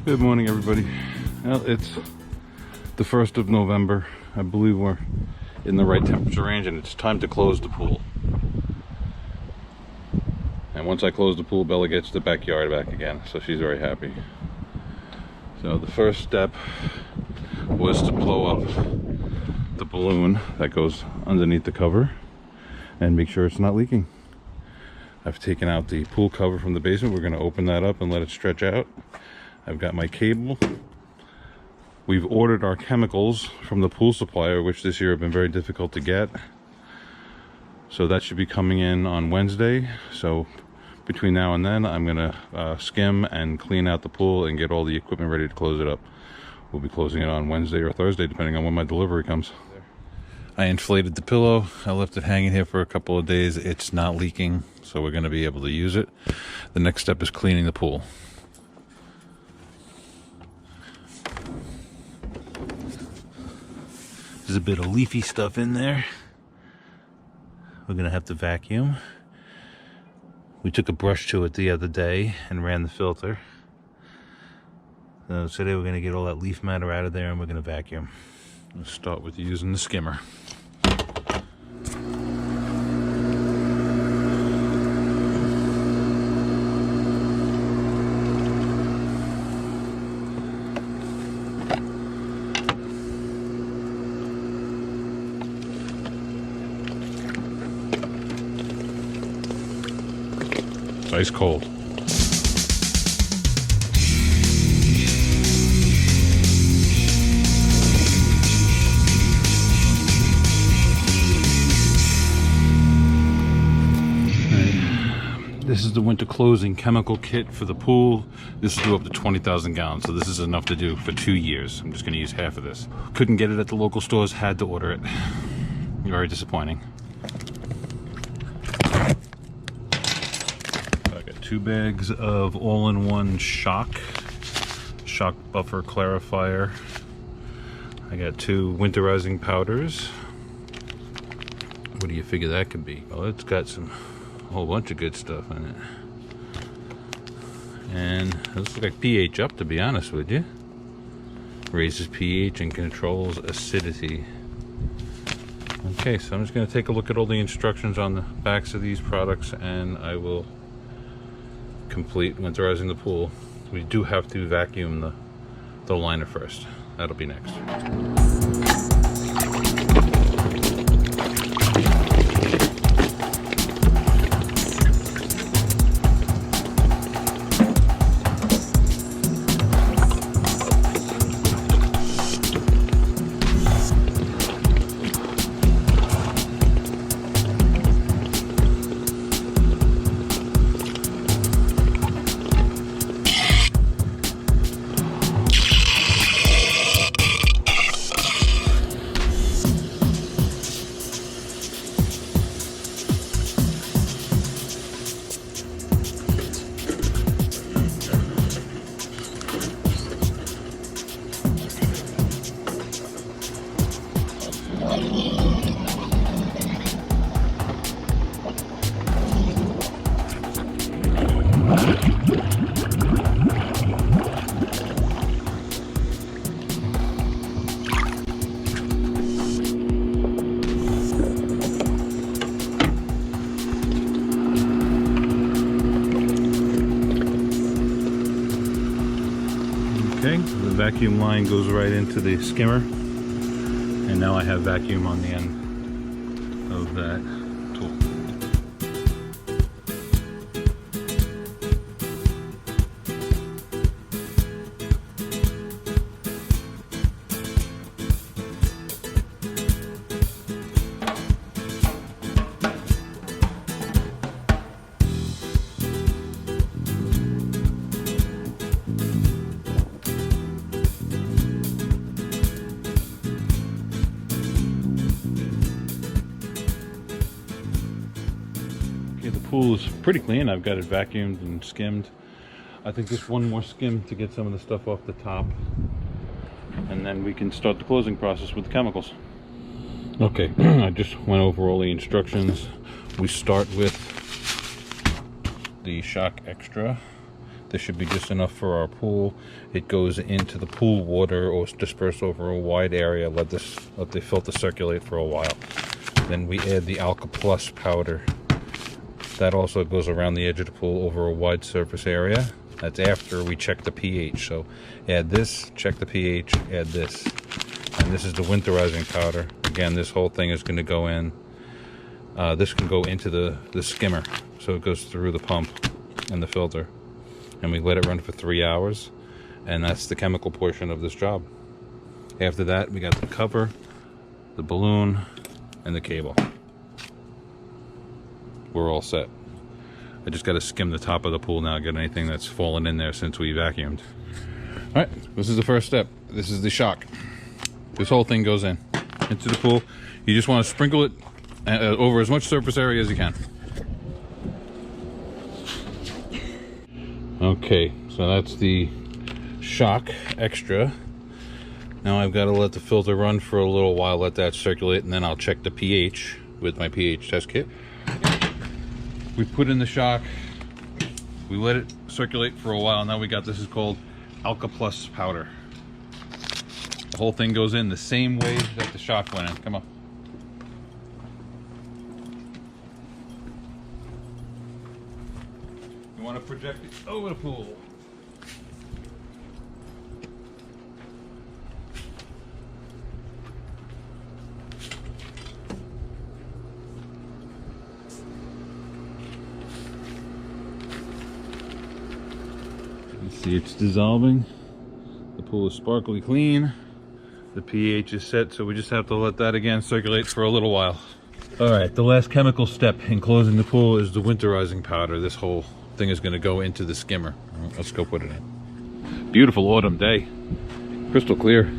Good morning, everybody. Well, it's the 1st of November. I believe we're in the right temperature range and it's time to close the pool. And once I close the pool, Bella gets the backyard back again, so she's very happy. So the first step was to blow up the balloon that goes underneath the cover and make sure it's not leaking. I've taken out the pool cover from the basement. We're going to open that up and let it stretch out. I've got my cable. We've ordered our chemicals from the pool supplier, which this year have been very difficult to get. So that should be coming in on Wednesday. So between now and then, I'm going to skim and clean out the pool and get all the equipment ready to close it up. We'll be closing it on Wednesday or Thursday, depending on when my delivery comes. I inflated the pillow. I left it hanging here for a couple of days. It's not leaking, so we're going to be able to use it. The next step is cleaning the pool. There's a bit of leafy stuff in there. We're going to have to vacuum. We took a brush to it the other day and ran the filter. So today we're going to get all that leaf matter out of there and we're going to vacuum. Let's start with using the skimmer. It's ice cold. This is the winter closing chemical kit for the pool. This will do up to 20,000 gallons, so this is enough to do for 2 years. I'm just going to use half of this. Couldn't get it at the local stores, had to order it. Very disappointing. I got 2 bags of all-in-one shock buffer clarifier. I got 2 winterizing powders. What do you figure that could be? Well, it's got a whole bunch of good stuff in it. And this looks like pH up, to be honest with you. Raises pH and controls acidity. Okay, so I'm just going to take a look at all the instructions on the backs of these products and I will complete winterizing the pool. We do have to vacuum the liner first. That'll be next. Okay, the vacuum line goes right into the skimmer, and now I have vacuum on the end of that tool. The pool is pretty clean. I've got it vacuumed and skimmed. I think just one more skim to get some of the stuff off the top, and then we can start the closing process with the chemicals. Okay, I just went over all the instructions. We start with the Shock Extra. This should be just enough for our pool. It goes into the pool water or dispersed over a wide area. Let the filter circulate for a while. Then we add the Alka Plus powder. That also goes around the edge of the pool over a wide surface area. That's after we check the pH. So add this, check the pH, add this. And this is the winterizing powder. Again, this whole thing is going to go in. This can go into the skimmer. So it goes through the pump and the filter. And we let it run for 3 hours. And that's the chemical portion of this job. After that, we got the cover, the balloon, and the cable. We're all set. I just got to skim the top of the pool now, get anything that's fallen in there since we vacuumed. All right, this is the first step. This is the shock. This whole thing goes in into the pool. You just want to sprinkle it over as much surface area as you can. Okay, so that's the shock extra. Now I've got to let the filter run for a little while, let that circulate, and then I'll check the pH with my pH test kit. We put in the shock, we let it circulate for a while. Now we got, this is called Alka Plus powder. The whole thing goes in the same way that the shock went in. Come on. You want to project it over the pool. See, it's dissolving. The pool is sparkly clean. The pH is set, so we just have to let that again circulate for a little while. All right, the last chemical step in closing the pool is the winterizing powder. This whole thing is going to go into the skimmer. Let's go put it in. Beautiful autumn day, crystal clear.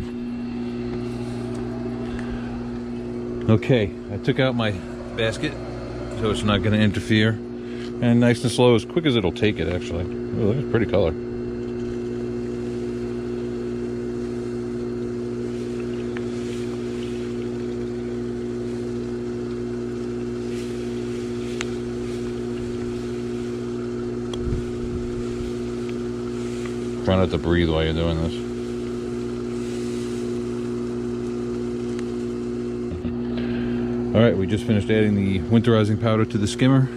Okay, I took out my basket so it's not going to interfere, and nice and slow, as quick as it'll take it actually. Oh, that's a pretty color. Try not to breathe while you're doing this. All right, we just finished adding the winterizing powder to the skimmer.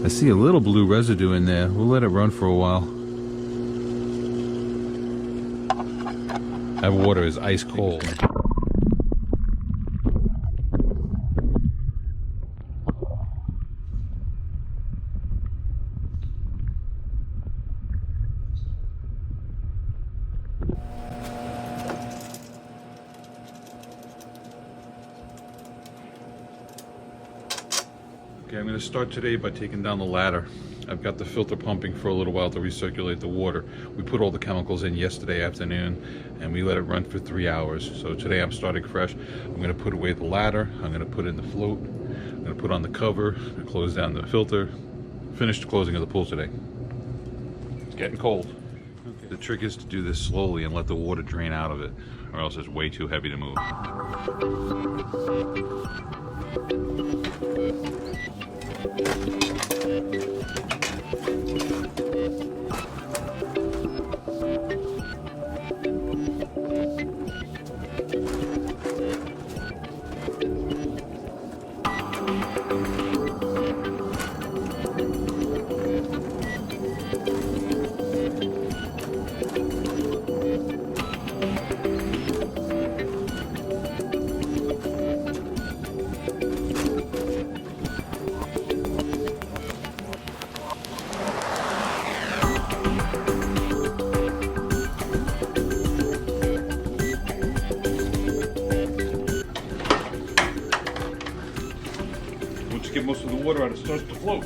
I see a little blue residue in there. We'll let it run for a while. That water is ice cold. Okay, I'm going to start today by taking down the ladder. I've got the filter pumping for a little while to recirculate the water. We put all the chemicals in yesterday afternoon and we let it run for 3 hours. So today I'm starting fresh. I'm going to put away the ladder. I'm going to put in the float. I'm going to put on the cover, close down the filter. Finish the closing of the pool today. It's getting cold. Okay. The trick is to do this slowly and let the water drain out of it, or else it's way too heavy to move. Get most of the water out, it starts to float.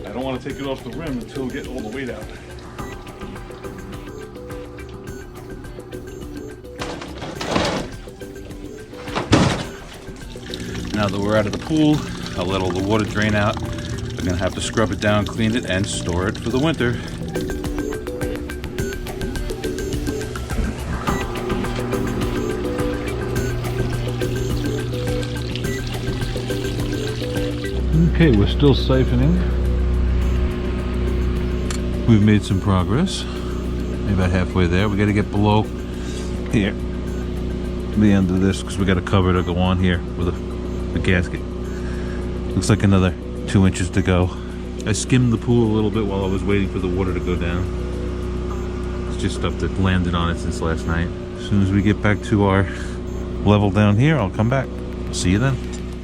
I don't want to take it off the rim until we get all the weight out. Now that we're out of the pool, I'll let all the water drain out. I'm going to have to scrub it down, clean it, and store it for the winter. Okay, we're still siphoning. We've made some progress. Maybe about halfway there. We got to get below here, the end of this, because we got a cover to go on here with a gasket. Looks like another 2 inches to go. I skimmed the pool a little bit while I was waiting for the water to go down. It's just stuff that landed on it since last night. As soon as we get back to our level down here, I'll come back. See you then.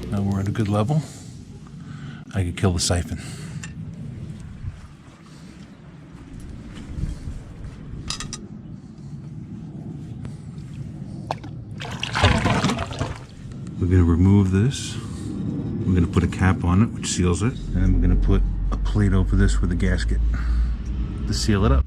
Now we're at a good level. I could kill the siphon. We're going to remove this. We're going to put a cap on it, which seals it. And then we're going to put a plate over this with a gasket to seal it up.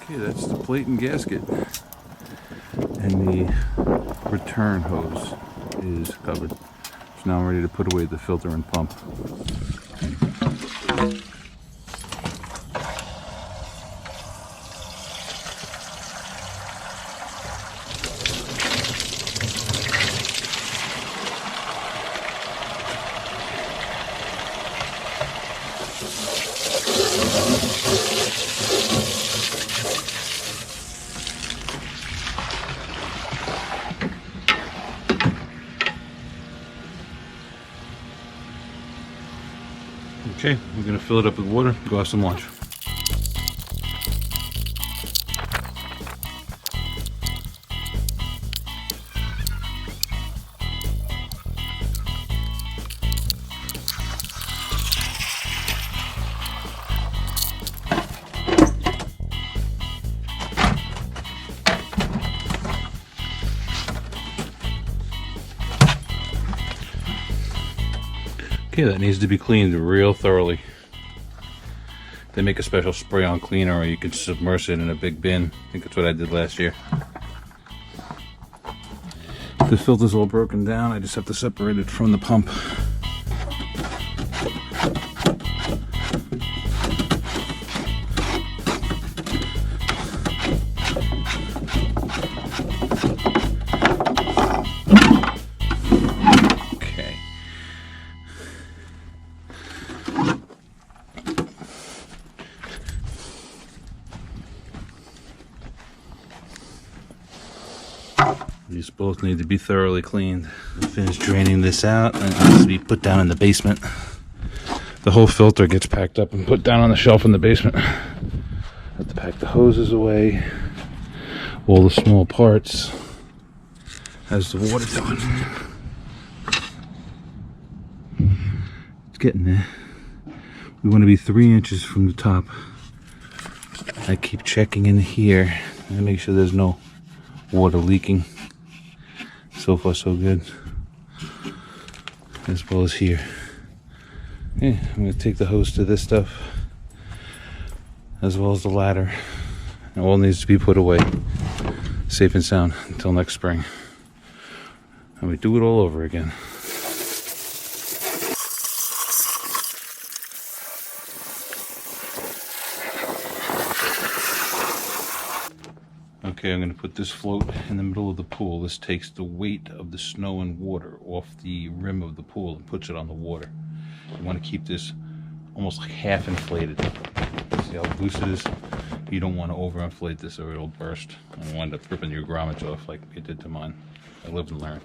Okay, that's the plate and gasket. And the return hose is covered. So now I'm ready to put away the filter and pump. Okay, we're gonna fill it up with water, go have some lunch. Okay, that needs to be cleaned real thoroughly. They make a special spray-on cleaner, or you can submerge it in a big bin. I think that's what I did last year. The filter's all broken down. I just have to separate it from the pump. These both need to be thoroughly cleaned. Finish draining this out, and it needs to be put down in the basement. The whole filter gets packed up and put down on the shelf in the basement. Have to pack the hoses away, all the small parts as the water touches. It's getting there. We want to be 3 inches from the top. I keep checking in here and make sure there's no water leaking. So far so good. As well as here. Okay, I'm going to take the hose to this stuff, as well as the ladder. It all needs to be put away, safe and sound, until next spring. And we do it all over again. Okay, I'm going to put this float in the middle of the pool. This takes the weight of the snow and water off the rim of the pool and puts it on the water. You want to keep this almost like half inflated. See how loose it is? You don't want to overinflate this or it'll burst and wind up ripping your grommets off like it did to mine. I live and learn.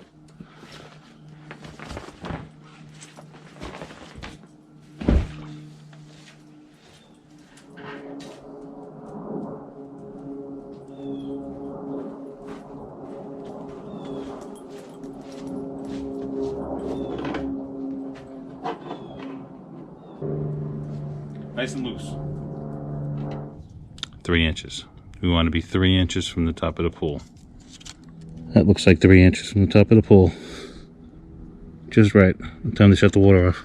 Nice and loose. 3 inches. We want to be 3 inches from the top of the pool. That looks like 3 inches from the top of the pool. Just right. Time to shut the water off.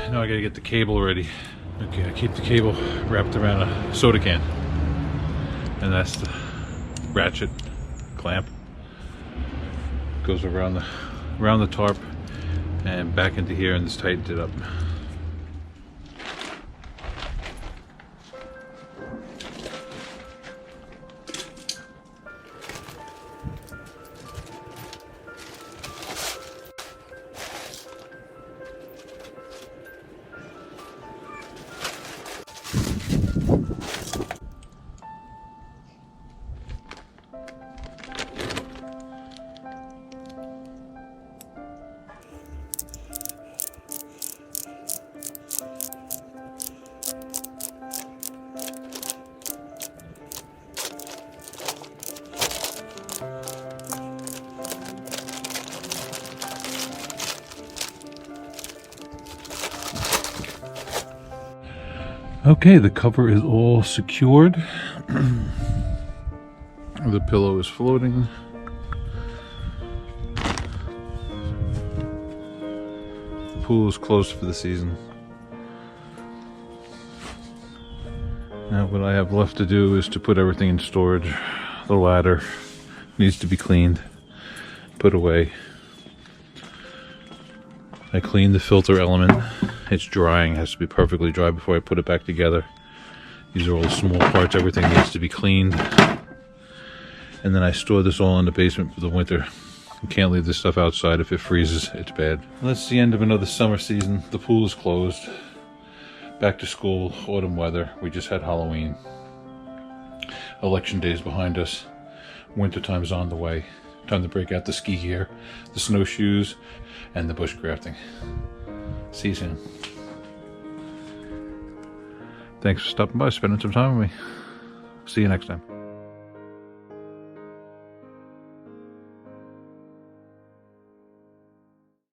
Now I gotta get the cable ready. Okay, I keep the cable wrapped around a soda can. And that's the ratchet clamp. Goes around the tarp and back into here, and this tightens it up. Okay, the cover is all secured. The pillow is floating. The pool is closed for the season. Now what I have left to do is to put everything in storage. The ladder needs to be cleaned, put away. I cleaned the filter element. It's drying, it has to be perfectly dry before I put it back together. These are all the small parts, everything needs to be cleaned. And then I store this all in the basement for the winter. You can't leave this stuff outside. If it freezes, it's bad. Well, that's the end of another summer season. The pool is closed. Back to school, autumn weather. We just had Halloween. Election day is behind us. Winter time is on the way. Time to break out the ski gear, the snowshoes, and the bushcrafting. See you soon. Thanks for stopping by, spending some time with me. See you next time.